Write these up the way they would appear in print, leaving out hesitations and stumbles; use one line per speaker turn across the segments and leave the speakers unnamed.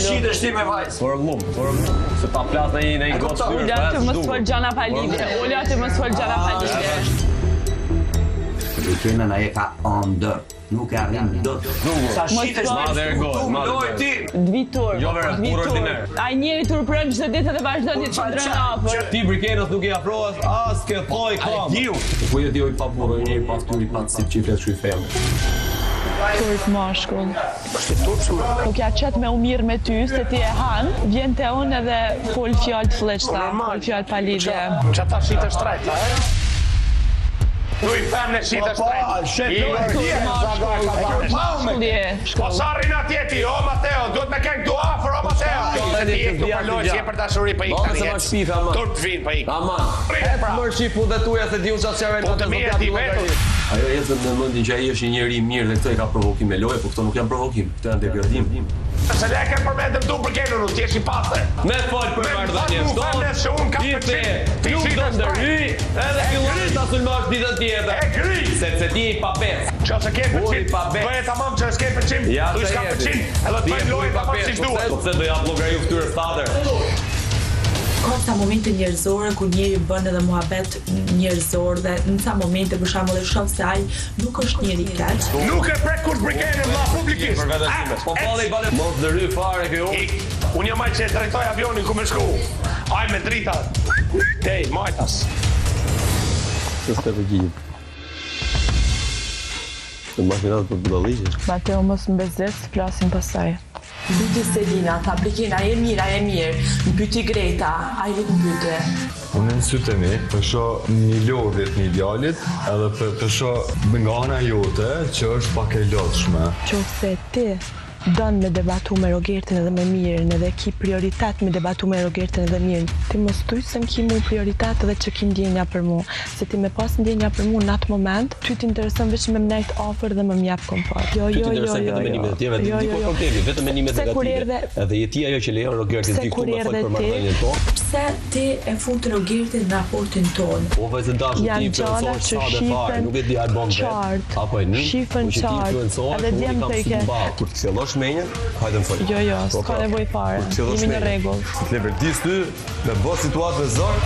shitesh ti me vajzë?
Por lum. Se ta plas në një gotë shtyr.
Ulja të mos fol gjana pa lidhje. Ulja të mos fol gjana pa lidhje.
Brikena na e ka ndër. Nuk e arrin dot. Sa shitesh loj ti.
Vitur.
Jo vera, pur ordinar.
Ai njeri turpron çdo ditë dhe vazhdon të çndron afër.
Ti Brikenës nuk i afrohesh as ke thoj kam. Po je diu I pa burrë, një pa turi pa si çiftet shui femë.
Turp mashkull. Nuk ja qet me u mirë me ty, se ti e han, vjen te unë edhe fol fjalë të flleshta, fol fjalë pa lidhje.
Çata shite shtrejta, Tu I them në shite shtrejta. O sarrin atje ti, o Mateo, duhet me këngë dua afër o Mateo. Ti e këtu përloj që për dashuri për ikë tani. Turp vin për ikë.
Aman. Mërë qip punë dhe tuja se di unë qatë qeve
Po të mirë ti vetë.
Ajo ecën në mendin që ai është një njeri I mirë dhe këtë I ka provokim me lojë, po këto nuk janë provokim, këto janë degradim.
Se le ke përmendëm du për Kenën, ti je I pastë.
Me fol për marrëdhënien
Se unë kam
ti nuk do ndërhy, edhe fillorit ta sulmosh ditën tjetër.
E gri!
Sepse ti I pa becë.
Qose ke përqim, bëje tamam që s'ke përqim, tu s'ka përqim, edhe të bëjmë lojë tamam si shduhet.
Po pse do jap llogari fytyrës tater?
Ka ca momente njerëzore ku njeri bën edhe muhabet njerëzor dhe në ca momente për shembull e shoh se ai nuk është njeri I keq.
Nuk e prek kur Brikenën vlla publikisht.
Po palli mos dëry fare kjo.
Unë jam ai që drejtoj avionin ku më shku. Ai me drita. Tej, majtas.
S'ka të gjithë. Të makinat për budalliqe.
Mateo mos mbezes, flasim pastaj.
Pyeti Selina, tha Brikena, e mirë, më pyeti Greta, ai nuk më pyete.
Unë në sytë e mi, përsho një lodhje të një idealit, edhe përsho nga ana jote që është pak e lodhshme.
Qofse ti don me debatu me Rogertin edhe me Mirin edhe ki prioritet me debatu me Rogertin edhe Mirin, ti mos thuj se m'ki mu prioritet edhe që ki ndjenja për mu, se ti me pas ndjenja për mu në atë moment, ty t'intereson veç me mnejt ofër dhe me m'jap komfort. Jo.
Vetëm menimet negative. Edhe je ti ajo që lejon Rogertin ti këtu me fol për marrëdhënien tonë.
Pse ti e fut Rogertin në raportin ton?
Po vajzë dashur ti influencer sa dhe fare, nuk e di ai bën vet. Apo e nin,
shifën qartë. Edhe djem të ike.
Kur të fillosh menjen, hajde më fol.
Jo, s'ka nevojë fare. Jemi në rregull.
Le vërtis ty me bë situatë me zor.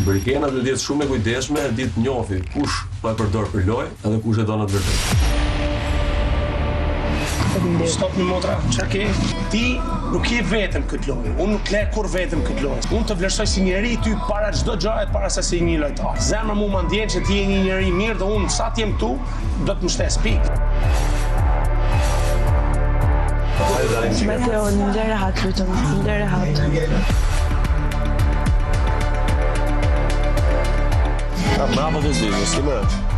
Brikena do të jetë shumë e kujdesshme, ditë njofi kush po e përdor për lojë, edhe kush e don atë vërtet.
Stop një motra, që ke? Ti nuk je vetëm këtë lojë, unë nuk le kur vetëm këtë lojë. Unë të vlerësoj si njeri ty para çdo gjajet para se si një lojtar. Zemra mu më ndjen që ti je një njeri mirë dhe unë sa t'jem tu, do të më shtes pikë.
Mateo, ndere hat, lutëm, ndere hat.
Bravo così, non si merda.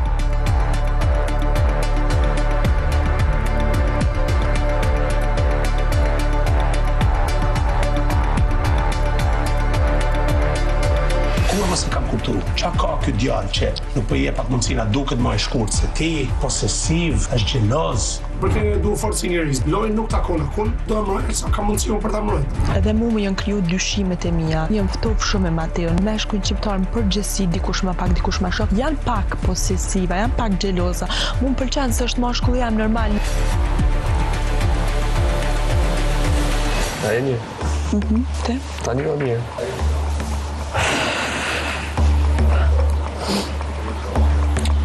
Mos e kam kuptu, qa ka ky djalë që nuk po jep pak mundësina duket më e shkurt se ti, posesiv, është xheloz. Për të duhet fort si njerëz, lojën nuk takon akun, do të mbrojë sa ka mundësi për ta mbrojtur.
Edhe mu më janë kriju dyshimet e mia. Jam ftov shumë me Mateon, meshkujt shqiptar në përgjithësi, dikush më pak, dikush më shumë, janë pak posesiva, janë pak xheloza. Mu më pëlqen se është mashkull jam normal.
A e mirë?
Te?
Tani më mirë.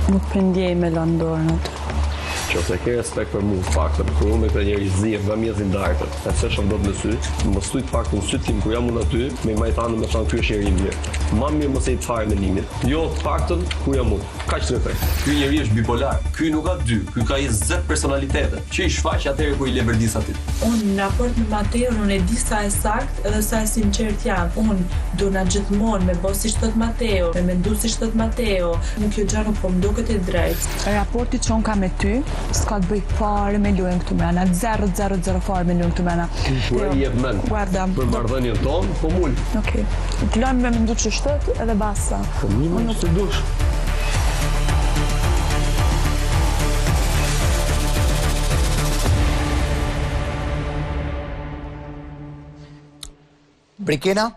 Nuk pëndjej me landorën atë.
Qofse ke respekt për mua faktën, kur unë me këtë njeri zih nga mjezin darkët, e pse shoh dot në sy, mos thuj faktën në sy tim kur jam unë aty, me majtanë me thënë ky është njeri I mirë. Ma mirë mos e të fare mendimin. Jo faktën kur jam unë. Kaq të respekt. Ky njeri është bipolar. Ky nuk ka dy, ky ka 20 personalitete. Që I shfaq atëherë kur I leverdis aty.
Unë në raport me Mateon, unë e di sa e sakt edhe sa e sinqert jam. Unë do na gjithmonë me bë si thot Mateo, me mendu si thot Mateo. Nuk kjo gjë nuk po më duket e drejtë.
Raporti që unë kam me ty, s'ka të bëj fare me lojën këtu mrena, 0-0-0 fare me lojën këtu mrena.
Kur I jep mend.
Guarda.
Për marrëdhënien tonë, po mul.
Okej. Të lajmë me mendu që shtet edhe basta.
Po një më të dush.
Brikena?